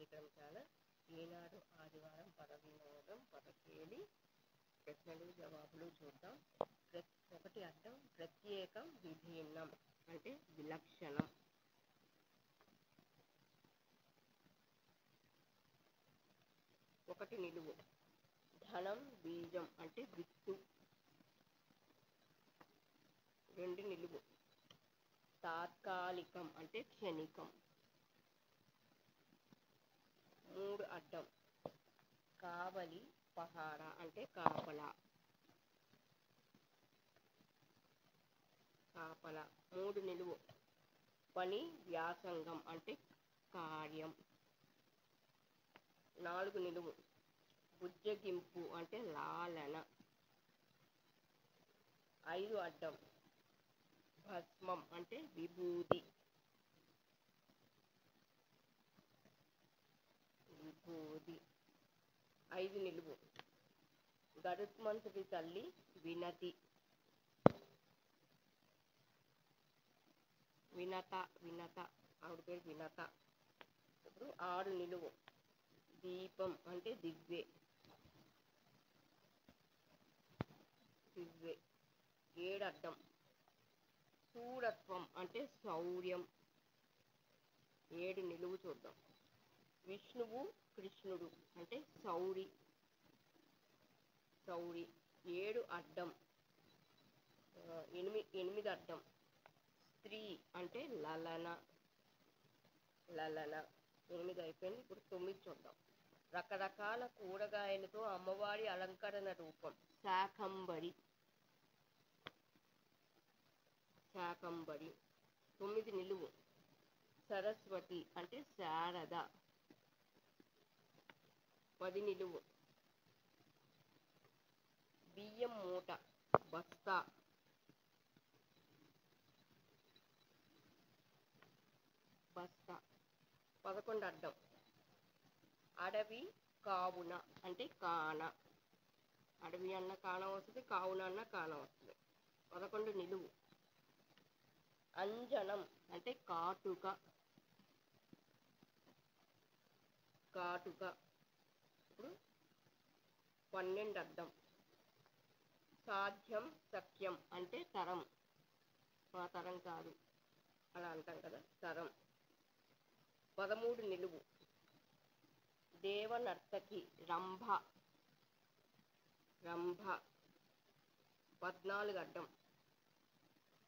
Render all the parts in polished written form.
కార్యక్రమం ఛానల్. ఈనాడు ఆదివారం పద వినోదం పదకేలి ప్రశ్నలు జవాబులు చూద్దాం. ఒకటి అర్థం ప్రత్యేకం విభిన్నం అంటే విలక్షణం. ఒకటి నిలువు. ధనం బీజం అంటే విత్తు. రెండు నిలువు. తాత్కాలికం అంటే క్షణికం. మూడు అడ్డం. కావలి పహారా అంటే కాపలా. మూడు నిలువు. పని వ్యాసంగం అంటే కార్యం. నాలుగు నిలువు. బుజ్జగింపు అంటే లాలన. ఐదు అడ్డం. భస్మం అంటే విభూది. ఐదు నిలువు. గరుత్మంతుడి తల్లి వినతి. వినత ఆవిడ పేరు వినత. ఇప్పుడు ఆరు నిలువు. దీపం అంటే దివ్వె. ఏడు అడ్డం. శూరత్వం అంటే శౌర్యం. ఏడు నిలువు చూద్దాం. విష్ణువు కృష్ణుడు అంటే శౌరి. ఏడు అడ్డం. ఎనిమిది అడ్డం. స్త్రీ అంటే లలన. ఎనిమిది అయిపోయింది. ఇప్పుడు 9 చూద్దాం. రకరకాల కూరగాయలతో అమ్మవారి అలంకరణ రూపం శాకంబరి. 9 నిలువు. సరస్వతి అంటే శారద. 10 నిలువు. బియ్యం మూట బస్తా. 11 అడ్డం. అడవి కావున అంటే కాన. అడవి అన్న కానం వస్తుంది, కావున అన్న కానం వస్తుంది. 11 నిలువు. అంజనం అంటే కాటుక. ఇప్పుడు 12 అడ్డం. సాధ్యం సఖ్యం అంటే తరం. మా తరం కాదు అలా అంటాం కదా, తరం. 13 నిలువు. దేవనర్తకి రంభ. 14 అడ్డం.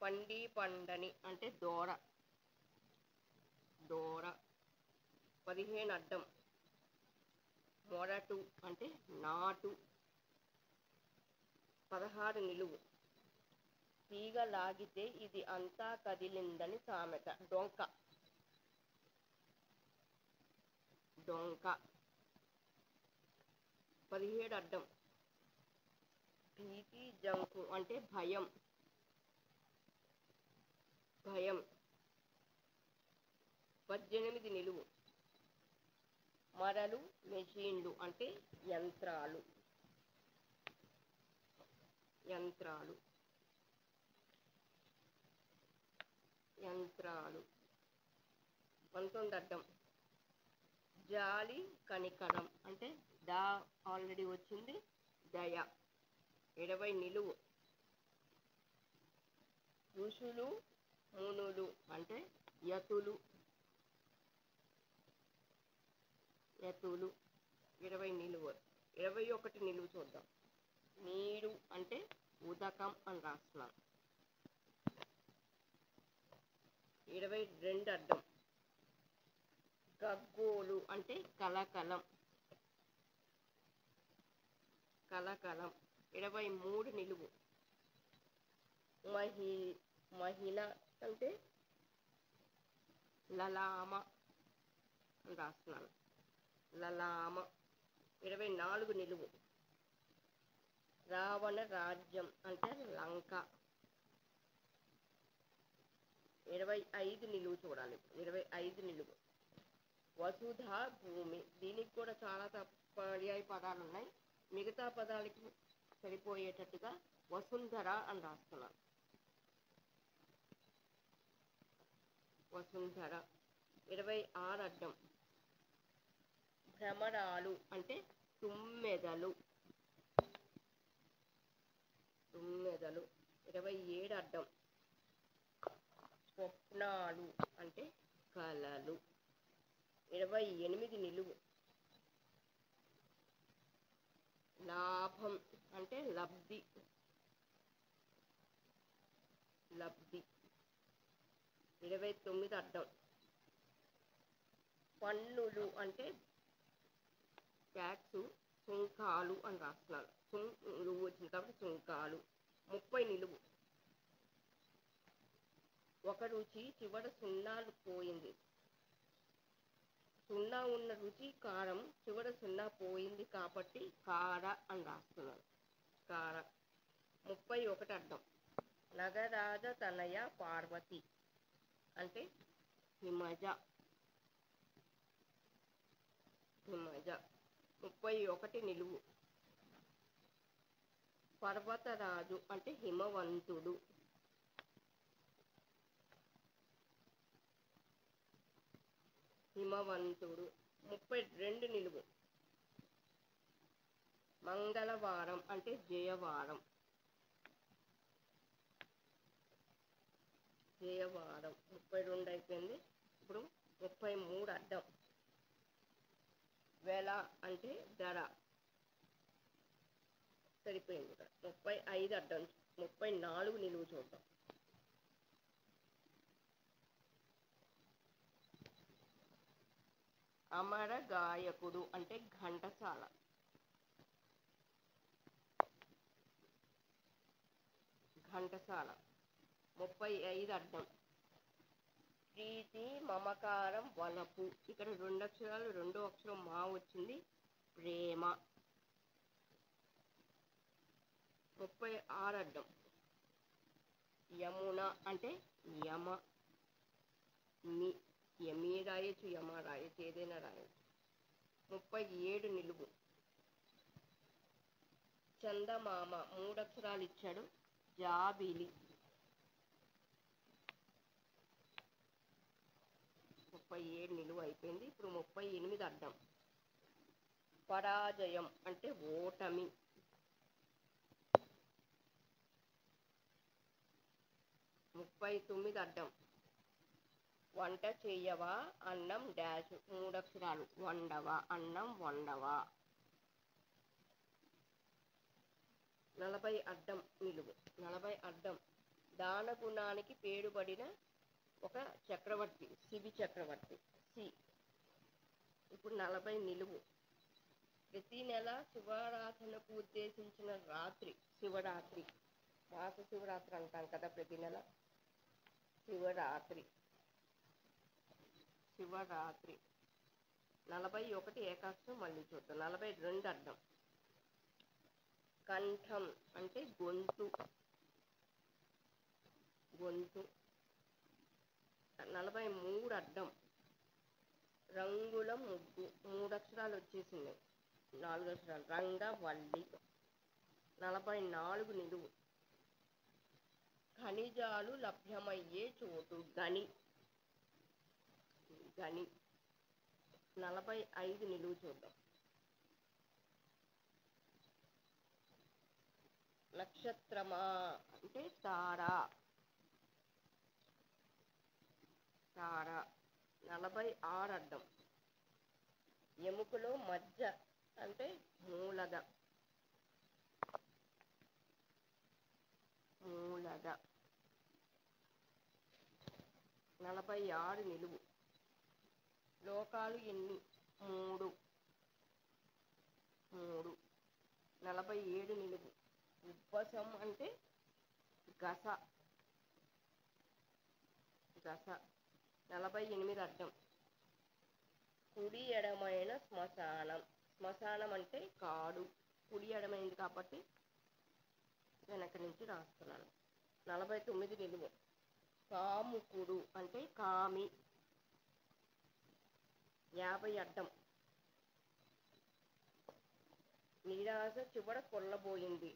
పండి పండని అంటే దోర. 15 అడ్డం. మొరటు అంటే నాటు. 16 నిలువు. తీగ లాగితే ఇది అంతా కదిలిందని సామెత డొంక. 17 అడ్డం. భీతి జంకు అంటే భయం. 18 నిలువు. మరలు మెషిన్లు అంటే యంత్రాలు. 19 అడ్డం. జాలి కనికరం అంటే దా ఆల్రెడీ వచ్చింది దయ. 20 నిలువు. ఋషులు మునులు అంటే యతులు. 20 నిలువు. 21 నిలువు చూద్దాం. నీరు అంటే ఉదకం అని రాస్తున్నాం. 22 అడ్డం. గగ్గోలు అంటే కలకలం. 23 నిలువు. మహిళ అంటే లలామ అని రాస్తున్నాను. 24 నిలువు. రావణ రాజ్యం అంటే లంక. 25 నిలువు చూడాలి. 25 నిలువు. వసుధ భూమి. దీనికి కూడా చాలా పర్యాయ పదాలు ఉన్నాయి. మిగతా పదాలకి సరిపోయేటట్టుగా వసుంధర అని రాస్తున్నాను. 26 అడ్డం. భ్రమరాలు అంటే తుమ్మెదలు. 27 అడ్డం. స్వప్నాలు అంటే కలలు. 28 నిలువు. లాభం అంటే లబ్ధి. 29 అడ్డం. పన్నులు అంటే ట్యాక్స్, సుంకాలు అని రాస్తున్నాను. నువ్వు వచ్చింది కాబట్టి సుంకాలు. 30 నిలువు. ఒక రుచి చివర సున్నాలు పోయింది. సున్నా ఉన్న రుచి కారం, చివర సున్నా పోయింది కాబట్టి కార అని రాస్తున్నాను. కార. 31 అడ్డం. నగరాజ తనయ పార్వతి అంటే హిమజ. 31 నిలువు. పర్వతరాజు అంటే హిమవంతుడు. 32 నిలువు. మంగళవారం అంటే జయవారం. 32 అయిపోయింది. ఇప్పుడు 33 అడ్డం. వెల అంటే ధర. సరిపోయింది. 35 అడ్డం. 34 నిలువు చూద్దాం. అమర గాయకుడు అంటే ఘంటసాల. 35 అడ్డం. ప్రీతి మమకారం వలపు. ఇక్కడ 2 అక్షరాలు, రెండో అక్షరం మా వచ్చింది. ప్రేమ. 36 అడ్డం. యమున అంటే యమ. యమి రాయొచ్చు, యమ రాయొచ్చు, ఏదైనా రాయొచ్చు. 37 నిలువు. చందమామ 3 అక్షరాలు ఇచ్చాడు. జాబిలి. 37 నిలువు అయిపోయింది. ఇప్పుడు 38 అడ్డం. పరాజయం అంటే ఓటమి. 39 అడ్డం. వంట చేయవా అన్నం డాష్. 3 అక్షరాలు. వండవా అన్నం వండవా. 40 అడ్డం నిలువు. 40 అడ్డం. దాన గుణానికి పేరుపడిన ఒక చక్రవర్తి, శివి చక్రవర్తి. ఇప్పుడు 40 నిలువు. ప్రతి నెల శివారాధనకు ఉద్దేశించిన రాత్రి శివరాత్రి. మాస శివరాత్రి అంటాం కదా ప్రతి నెల. శివరాత్రి. 41 ఏకాక్షరం మళ్ళీ చూద్దాం. 42 అడ్డం. కంఠం అంటే గొంతు. 43 అడ్డం. రంగుల ముగ్గు. 3 అక్షరాలు వచ్చేసింది. 4 అక్షరాలు. రంగవల్లి. 44 నిలువు. ఖనిజాలు లభ్యమయ్యే చోటు. గని. 45 నిలువు చూద్దాం. నక్షత్రమా అంటే తార. 46 అడ్డం. ఎముకలో మజ్జ అంటే మూలగ. 46 నిలువు. లోకాలు ఎన్ని? 3. 47 నిలువు. ఉబ్బసం అంటే గస. 48 అడ్డం. కుడి ఎడమైన శ్మశానం. శ్మశానం అంటే కాడు. కుడి ఎడమైంది కాబట్టి వెనక నుంచి రాస్తున్నాను. 49 నిలువు. కాముకుడు అంటే కామి. 50 అడ్డం. నిరాశ చివర కొల్లబోయింది.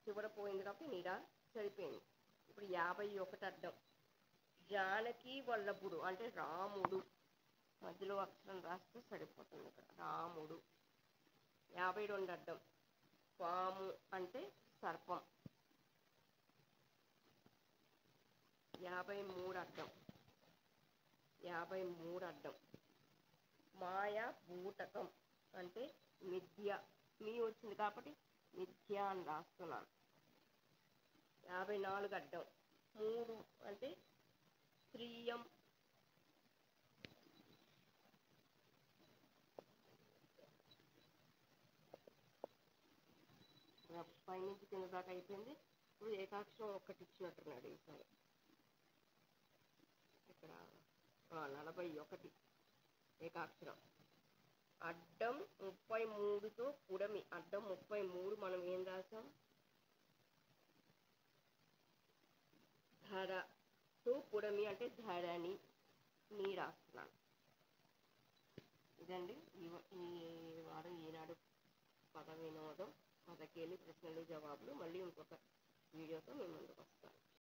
చివర పోయింది కాబట్టి నిరాశ. సరిపోయింది. ఇప్పుడు 51 అడ్డం. జానకి వల్లభుడు అంటే రాముడు. మధ్యలో తెలుగులో అక్షరం రాస్తే సరిపోతుంది. ఇక్కడ రాముడు. 52 అడ్డం పాము అంటే సర్పం. 53 అడ్డం 53 అడ్డం మాయా బూటకం అంటే మిథ్య. మీ వచ్చింది కాబట్టి మిథ్య అని రాస్తున్నాను. 54 అడ్డం 3 అంటే స్త్రీయం. పైనుంచి కింద దాకా అయిపోయింది. ఇప్పుడు ఏకాక్షరం ఒక్కటి ఇచ్చినట్టున్నాడు ఈసారి. ఇక్కడ 41 ఏకాక్షరం. అడ్డం 33తో పుడమి. అడ్డం 33 మనం ఏం రాసాం? ధరతో పుడమి అంటే ధరణి. నీ రాస్తున్నాను. ఇదండి ఈ వారం ఈనాడు పద వినోదం, పదకేలి ప్రశ్నలు జవాబులు. మళ్ళీ ఇంకొక వీడియోతో మేము ముందుకు వస్తాను.